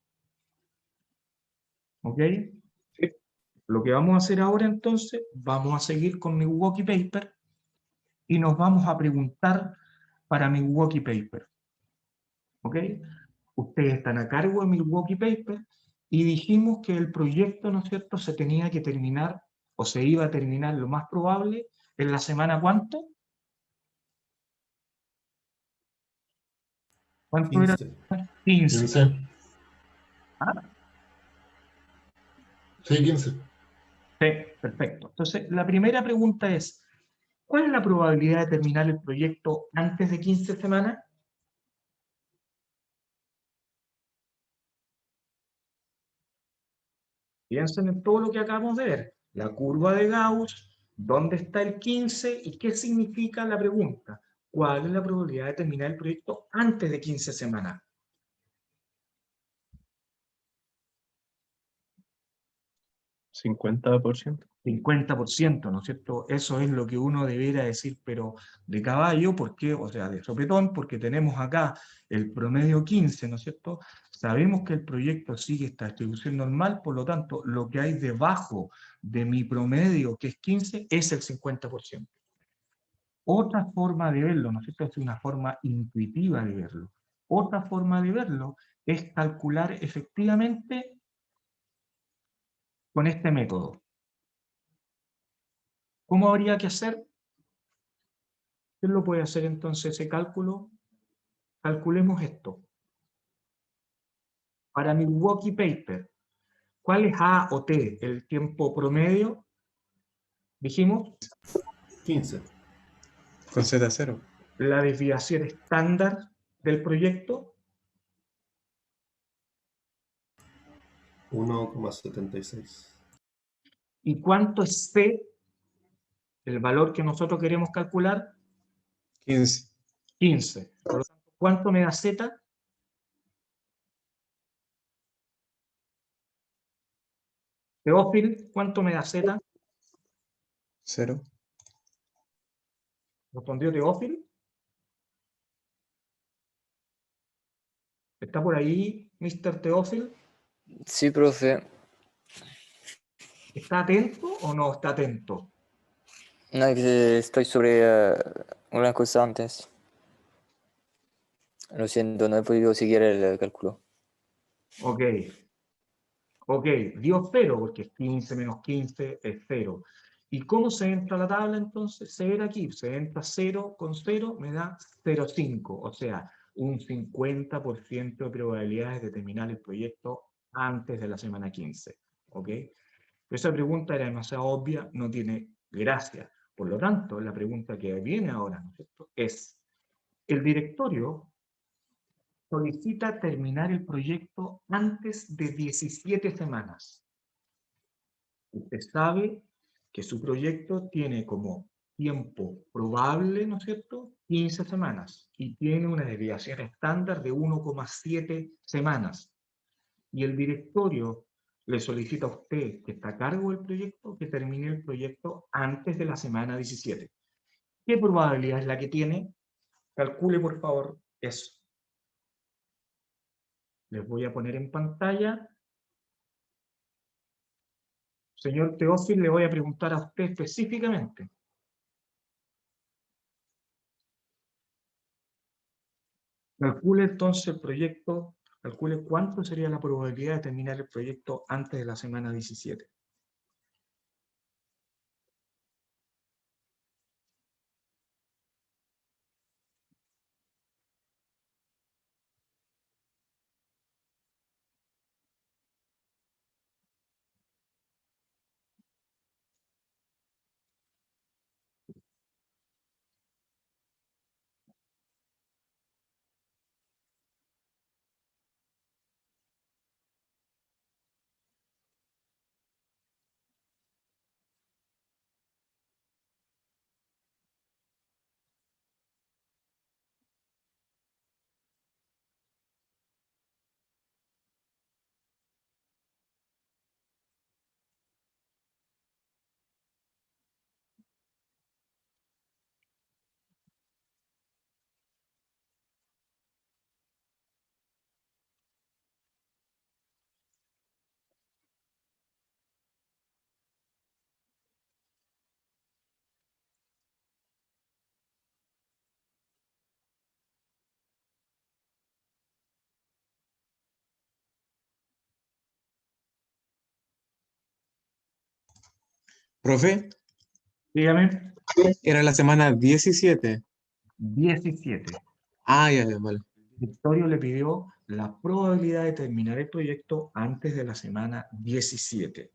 ¿Ok? Sí. Lo que vamos a hacer ahora entonces, vamos a seguir con Milwaukee Paper y nos vamos a preguntar para Milwaukee Paper. ¿Ok? Ustedes están a cargo de Milwaukee Paper y dijimos que el proyecto, ¿no es cierto?, se tenía que terminar, o se iba a terminar lo más probable, en la semana ¿cuánto? ¿Cuánto era? 15. 15. 15. ¿Ah? Sí, 15. Sí, perfecto. Entonces, la primera pregunta es, ¿cuál es la probabilidad de terminar el proyecto antes de 15 semanas? Piensen en todo lo que acabamos de ver. La curva de Gauss, dónde está el 15 y qué significa la pregunta. ¿Cuál es la probabilidad de terminar el proyecto antes de 15 semanas? 50%. 50%, ¿no es cierto? Eso es lo que uno debiera decir, pero de caballo, ¿por qué? O sea, de sopetón, porque tenemos acá el promedio 15, ¿no es cierto? Sabemos que el proyecto sigue esta distribución normal, por lo tanto, lo que hay debajo de mi promedio, que es 15, es el 50%. Otra forma de verlo, ¿no es cierto? Es una forma intuitiva de verlo. Otra forma de verlo es calcular efectivamente con este método. ¿Cómo habría que hacer? ¿Quién lo puede hacer entonces ese cálculo? Calculemos esto. Para Milwaukee Paper, ¿cuál es A o T, el tiempo promedio? Dijimos, 15. Con Z0. la desviación estándar del proyecto, 1,76. ¿y cuánto es C, el valor que nosotros queremos calcular? 15. 15. Por lo tanto, ¿cuánto me da Z? Teófilo, ¿cuánto me da Z? 0. Respondió Teófilo. ¿Está por ahí, Mr. Teófilo? Sí, profe. ¿Está atento o no está atento? No, es que estoy sobre una cosa antes. Lo siento, no he podido seguir el cálculo. Ok. Ok, dio 0, porque es 15 menos 15 es 0. ¿Y cómo se entra a la tabla entonces? Se ve aquí, se entra 0 con 0, me da 0,5, o sea, un 50% de probabilidades de terminar el proyecto antes de la semana 15. ¿Ok? Esa pregunta era demasiado obvia, no tiene gracia. Por lo tanto, la pregunta que viene ahora, ¿no es cierto?, es, ¿el directorio solicita terminar el proyecto antes de 17 semanas? Usted sabe que su proyecto tiene como tiempo probable, ¿no es cierto?, 15 semanas y tiene una desviación estándar de 1,7 semanas. Y el directorio le solicita a usted, que está a cargo del proyecto, que termine el proyecto antes de la semana 17. ¿Qué probabilidad es la que tiene? Calcule, por favor, eso. Les voy a poner en pantalla. Señor Teófilo, le voy a preguntar a usted específicamente. Calcule entonces el proyecto, calcule cuánto sería la probabilidad de terminar el proyecto antes de la semana 17. Profe, Dígame, era la semana 17. 17. Ah, ya, ya, vale. Victorio le pidió la probabilidad de terminar el proyecto antes de la semana 17.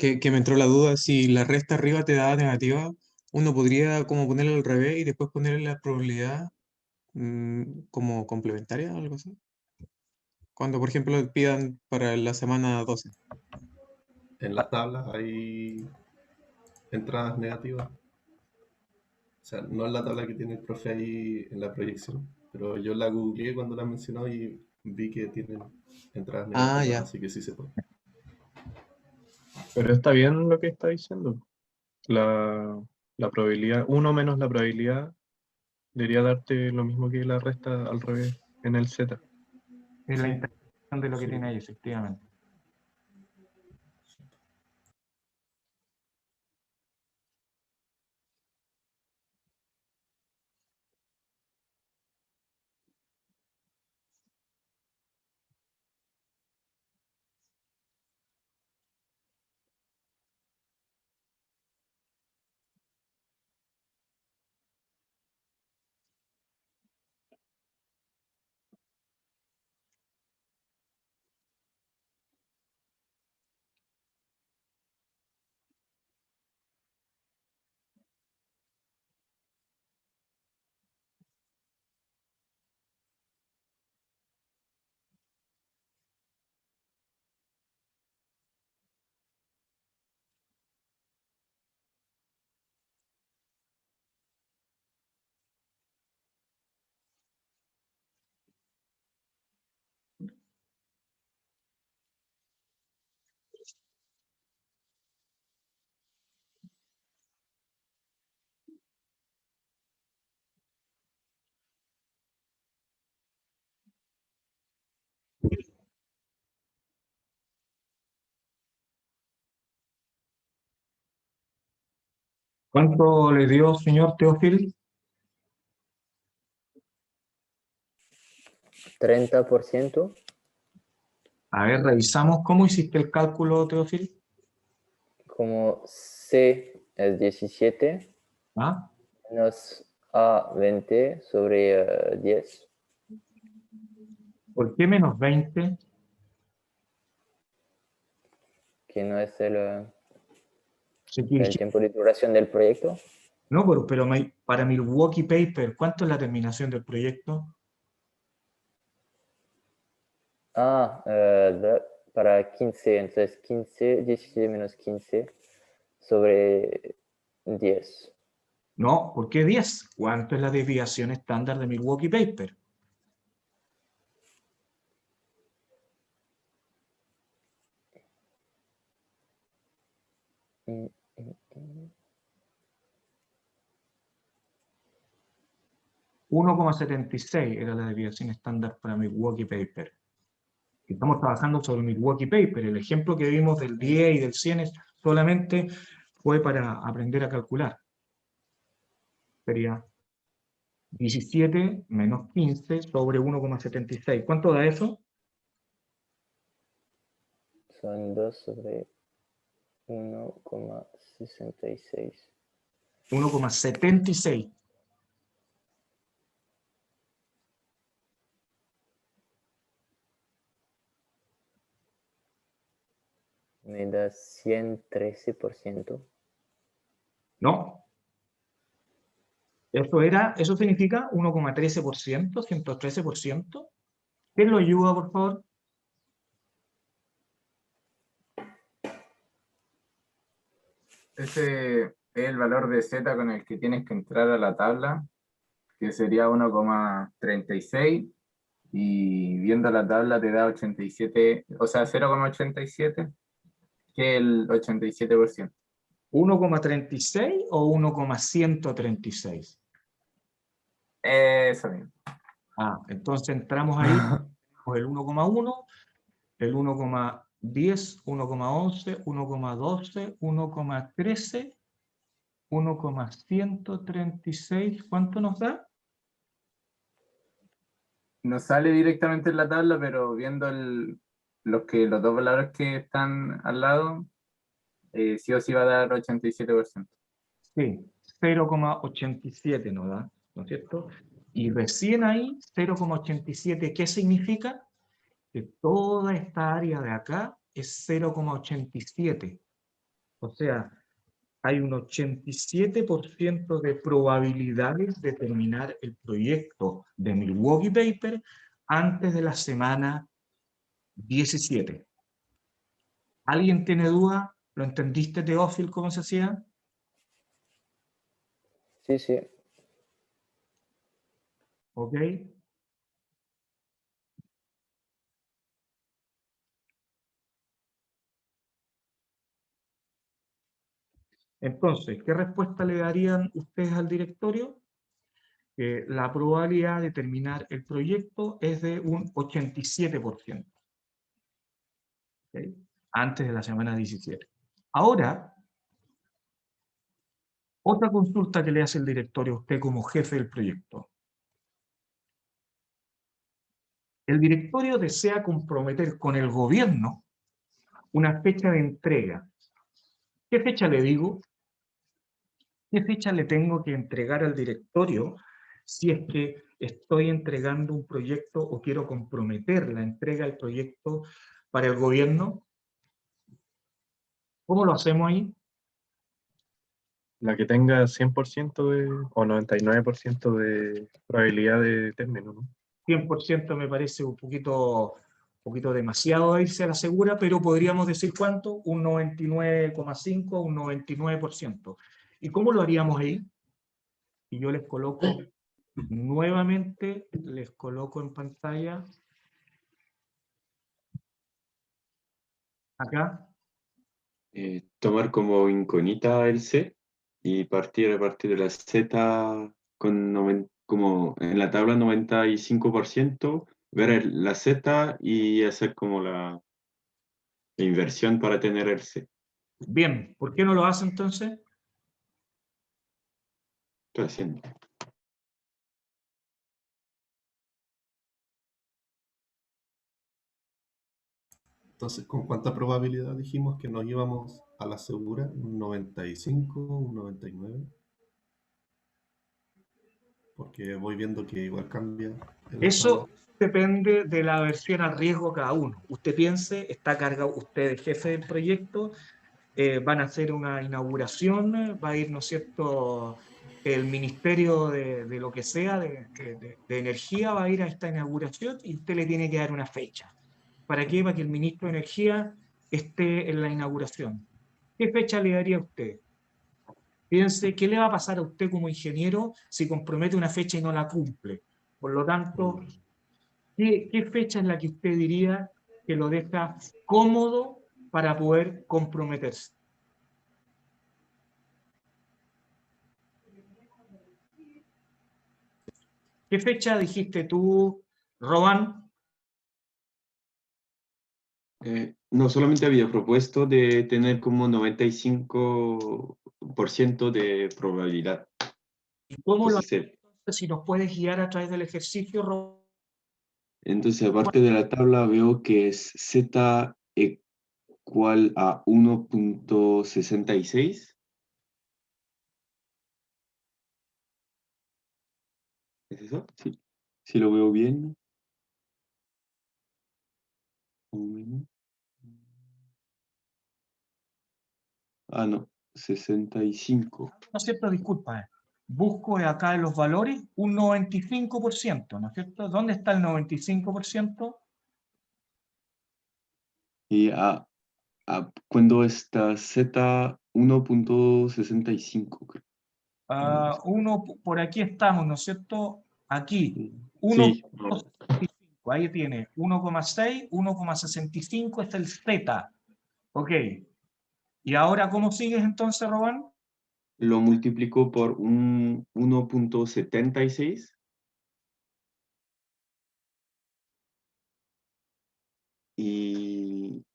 que me entró la duda, si la resta arriba te da negativa, uno podría como ponerla al revés y después ponerle la probabilidad como complementaria o algo así. Cuando, por ejemplo, pidan para la semana 12. En las tablas hay entradas negativas. O sea, no es la tabla que tiene el profe ahí en la proyección, pero yo la googleé cuando la mencionó y vi que tienen entradas Ah, negativas, ya. así que sí se puede. Pero está bien lo que está diciendo. La probabilidad, 1 menos la probabilidad, debería darte lo mismo que la resta al revés en el Z. Es la Sí. interpretación de lo que Sí. tiene ahí, efectivamente. ¿Cuánto le dio, señor Teófilo? 30%. A ver, revisamos. ¿Cómo hiciste el cálculo, Teófilo? Como C es 17 ¿Ah? menos A 20 sobre 10. ¿Por qué menos 20? Que no es el Se equivocó. tiempo de duración del proyecto. No, pero para Milwaukee Paper, ¿cuánto es la terminación del proyecto? Para 15, entonces 15, 17 menos 15 sobre 10. No, ¿por qué 10? ¿Cuánto es la desviación estándar de Milwaukee Paper? Mm, mm, mm. 1,76 era la desviación estándar para Milwaukee Paper. Estamos trabajando sobre Milwaukee Paper. El ejemplo que vimos del 10 y del 100 solamente fue para aprender a calcular. Sería 17 menos 15 sobre 1,76. ¿Cuánto da eso? Son 2 sobre 1,66. 1,76. Me da 113%. No. Eso significa 1,13%, 113%. ¿Quién lo ayuda, por favor? Ese es el valor de Z con el que tienes que entrar a la tabla, que sería 1,36, y viendo la tabla te da 87, o sea, 0,87, que es el 87%. ¿1,36 o 1,136? Eso mismo. Entonces entramos ahí, con el 1,1, el 1,10, 1,11, 1,12, 1,13, 1,136. ¿Cuánto nos da? No sale directamente en la tabla, pero viendo los dos valores que están al lado, sí o sí va a dar 87%. Sí, 0,87 nos da, ¿no es cierto? Y recién ahí, 0,87, ¿qué significa? Que toda esta área de acá es 0,87. O sea, hay un 87% de probabilidades de terminar el proyecto de Milwaukee Paper antes de la semana 17. ¿Alguien tiene duda? ¿Lo entendiste, Teófilo, cómo se hacía? Sí, sí. ¿Ok? Entonces, ¿qué respuesta le darían ustedes al directorio? Que la probabilidad de terminar el proyecto es de un 87%. ¿Ok? Antes de la semana 17. Ahora, otra consulta que le hace el directorio a usted como jefe del proyecto. El directorio desea comprometer con el gobierno una fecha de entrega. ¿Qué fecha le digo? ¿Qué fecha le tengo que entregar al directorio si es que estoy entregando un proyecto o quiero comprometer la entrega del proyecto para el gobierno? ¿Cómo lo hacemos ahí? La que tenga 100% o 99% de probabilidad de término, ¿no? 100% me parece un poquito demasiado irse a la segura, pero podríamos decir ¿cuánto? Un 99,5, un 99%. ¿Y cómo lo haríamos ahí? Y yo les coloco, nuevamente, les coloco en pantalla, acá, Tomar como incógnita el C y partir a partir de la Z con como en la tabla 95%, ver la Z y hacer como la inversión para tener el C. Bien, ¿por qué no lo hace entonces? Estoy haciendo. Entonces, ¿con cuánta probabilidad dijimos que nos íbamos a la segura? ¿Un 95, un 99? Porque voy viendo que igual cambia en las Eso tablas. depende de la aversión al riesgo cada uno. Usted piense, está cargado, usted es jefe del proyecto, van a hacer una inauguración, va a ir, ¿no es cierto?, el Ministerio de lo que sea, de Energía, va a ir a esta inauguración y usted le tiene que dar una fecha. ¿Para qué? Para que el ministro de Energía esté en la inauguración. ¿Qué fecha le daría a usted? Piense, ¿qué le va a pasar a usted como ingeniero si compromete una fecha y no la cumple? Por lo tanto, ¿qué fecha es la que usted diría que lo deja cómodo para poder comprometerse? ¿Qué fecha dijiste tú, Roban? No, solamente había propuesto de tener como 95% de probabilidad. ¿Y cómo lo Entonces, haces? Si nos puedes guiar a través del ejercicio, Roban. entonces, aparte de la tabla, veo que es Z igual a 1.66. ¿Es eso? Sí. Si lo veo bien. Más o menos. Ah, no. 65. ¿No es cierto? Disculpa. Busco acá en los valores un 95%, ¿no es cierto? ¿Dónde está el 95%? Y cuando está Z 1.65, creo. Por aquí estamos, ¿no es cierto? Aquí, Sí. 1,65, ahí tiene 1,6, 1,65, está el Z. Ok. ¿Y ahora cómo sigues entonces, Robán? Lo multiplico por un 1.76.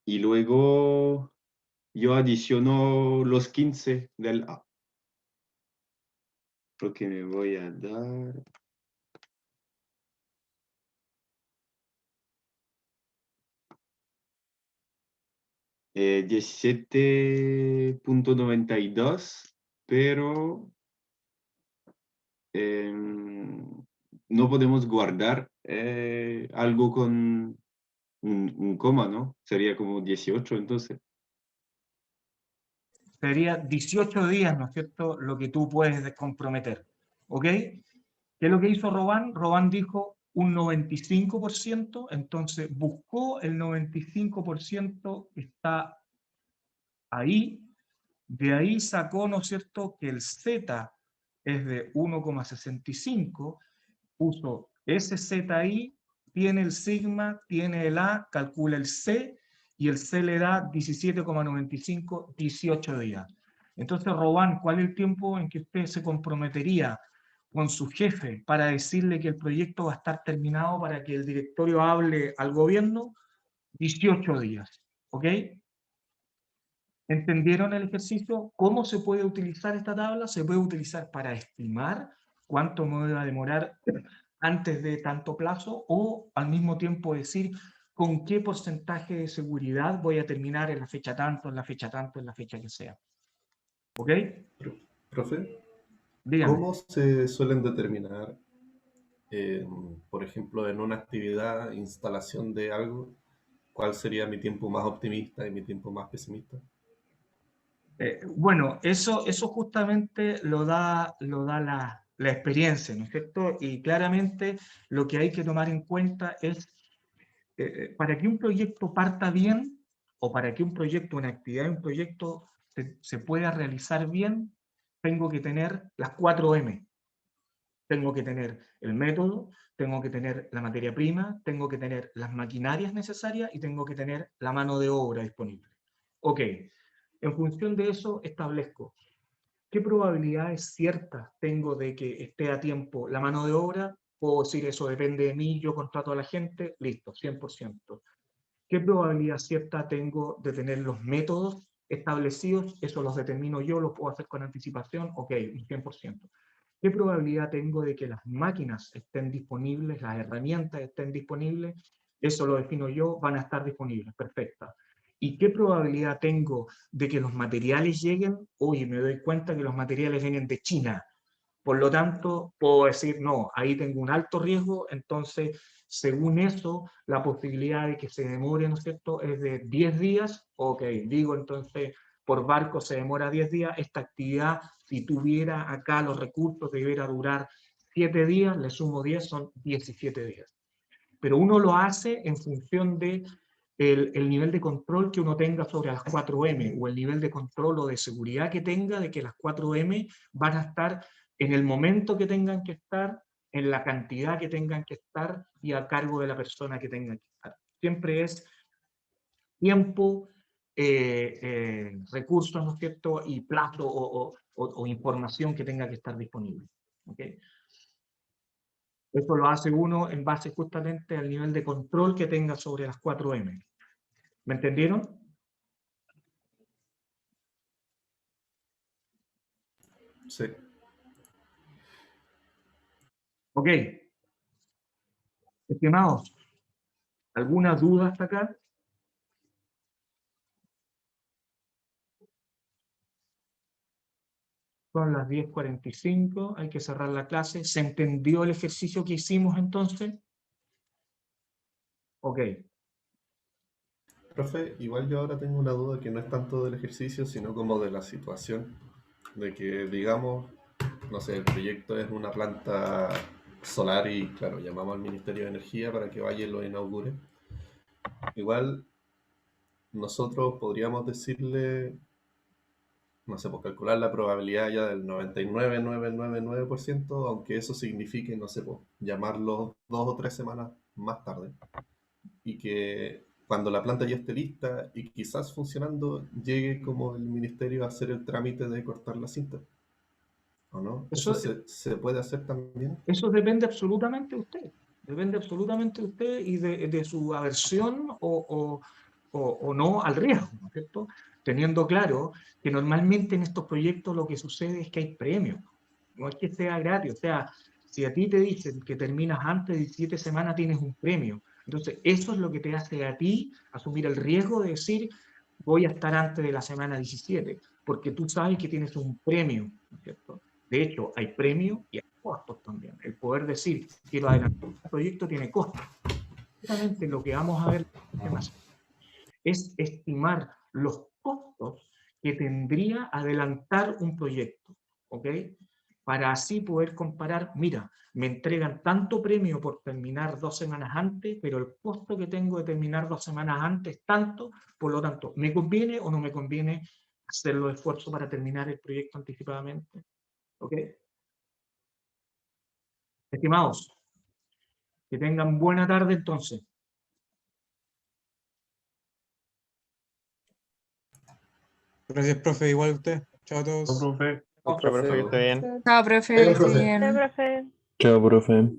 Y luego yo adiciono los 15 del A. Porque me voy a dar... 17.92, pero no podemos guardar algo con un coma, ¿no? Sería como 18 entonces. sería 18 días, ¿no es cierto?, lo que tú puedes comprometer. ¿Ok? ¿Qué es lo que hizo Robán? Robán dijo un 95%, entonces buscó el 95% que está ahí, de ahí sacó, ¿no es cierto?, que el Z es de 1,65, puso ese Z ahí, tiene el sigma, tiene el A, calcula el C, y el C le da 17,95, 18 días. Entonces, Robán, ¿cuál es el tiempo en que usted se comprometería con su jefe para decirle que el proyecto va a estar terminado para que el directorio hable al gobierno? 18 días, ¿ok? ¿Entendieron el ejercicio? ¿Cómo se puede utilizar esta tabla? Se puede utilizar para estimar cuánto me va a demorar antes de tanto plazo, o al mismo tiempo decir con qué porcentaje de seguridad voy a terminar en la fecha tanto, en la fecha tanto, en la fecha que sea. ¿Ok? Profe, Dígame. ¿cómo se suelen determinar, por ejemplo, en una actividad, instalación de algo, cuál sería mi tiempo más optimista y mi tiempo más pesimista? Bueno, eso justamente lo da la experiencia, ¿no es cierto? Y claramente lo que hay que tomar en cuenta es, para que un proyecto parta bien, o para que un proyecto, una actividad, un proyecto se pueda realizar bien, tengo que tener las 4M. Tengo que tener el método, tengo que tener la materia prima, tengo que tener las maquinarias necesarias y tengo que tener la mano de obra disponible. Ok, en función de eso establezco qué probabilidades ciertas tengo de que esté a tiempo la mano de obra. Puedo decir, eso depende de mí, yo contrato a la gente, listo, 100%. ¿Qué probabilidad cierta tengo de tener los métodos establecidos? Eso los determino yo, los puedo hacer con anticipación, ok, un 100%. ¿Qué probabilidad tengo de que las máquinas estén disponibles, las herramientas estén disponibles? Eso lo defino yo, van a estar disponibles, perfecta. ¿Y qué probabilidad tengo de que los materiales lleguen? Oye, me doy cuenta que los materiales vienen de China. Por lo tanto, puedo decir, no, ahí tengo un alto riesgo, entonces, según eso, la posibilidad de que se demore, ¿no es cierto?, es de 10 días, ok, digo entonces, por barco se demora 10 días, esta actividad, si tuviera acá los recursos, debiera durar 7 días, le sumo 10, son 17 días. Pero uno lo hace en función de el nivel de control que uno tenga sobre las 4M, o el nivel de control o de seguridad que tenga de que las 4M van a estar en el momento que tengan que estar, en la cantidad que tengan que estar y a cargo de la persona que tengan que estar. Siempre es tiempo, recursos, ¿no es cierto?, y plazo o información que tenga que estar disponible. ¿Okay? Eso lo hace uno en base justamente al nivel de control que tenga sobre las 4M. ¿Me entendieron? Sí. Ok. Estimados, ¿alguna duda hasta acá? Son las 10:45, hay que cerrar la clase. ¿Se entendió el ejercicio que hicimos entonces? Ok. Profe, igual yo ahora tengo una duda que no es tanto del ejercicio, sino como de la situación. De que, digamos, no sé, el proyecto es una planta solar y, claro, llamamos al Ministerio de Energía para que vaya y lo inaugure. Igual nosotros podríamos decirle, no sé, pues calcular la probabilidad ya del 99,999%, aunque eso signifique, no sé, pues llamarlo 2 o 3 semanas más tarde. Y que cuando la planta ya esté lista y quizás funcionando, llegue como el ministerio a hacer el trámite de cortar la cinta. ¿O no? ¿Eso se puede hacer también? Eso depende absolutamente de usted. Depende absolutamente de usted y de su aversión o no al riesgo, ¿no es cierto? Teniendo claro que normalmente en estos proyectos lo que sucede es que hay premios. No es que sea gratis. O sea, si a ti te dicen que terminas antes de 17 semanas, tienes un premio. Entonces, eso es lo que te hace a ti asumir el riesgo de decir, voy a estar antes de la semana 17, porque tú sabes que tienes un premio, ¿no es cierto? De hecho, hay premio y hay costos también. El poder decir, quiero adelantar el proyecto, tiene costos. Justamente lo que vamos a ver es estimar los costos que tendría adelantar un proyecto, ¿ok? Para así poder comparar, mira, me entregan tanto premio por terminar 2 semanas antes, pero el costo que tengo de terminar 2 semanas antes es tanto, por lo tanto, ¿me conviene o no me conviene hacer los esfuerzos para terminar el proyecto anticipadamente? ¿Ok? Estimados, que tengan buena tarde entonces. Gracias, profe. Igual a usted. Chao a todos. profe. Chao, Chao, profe, que esté bien. Chao, profe, Adiós, que esté profe. bien. Chao, profe.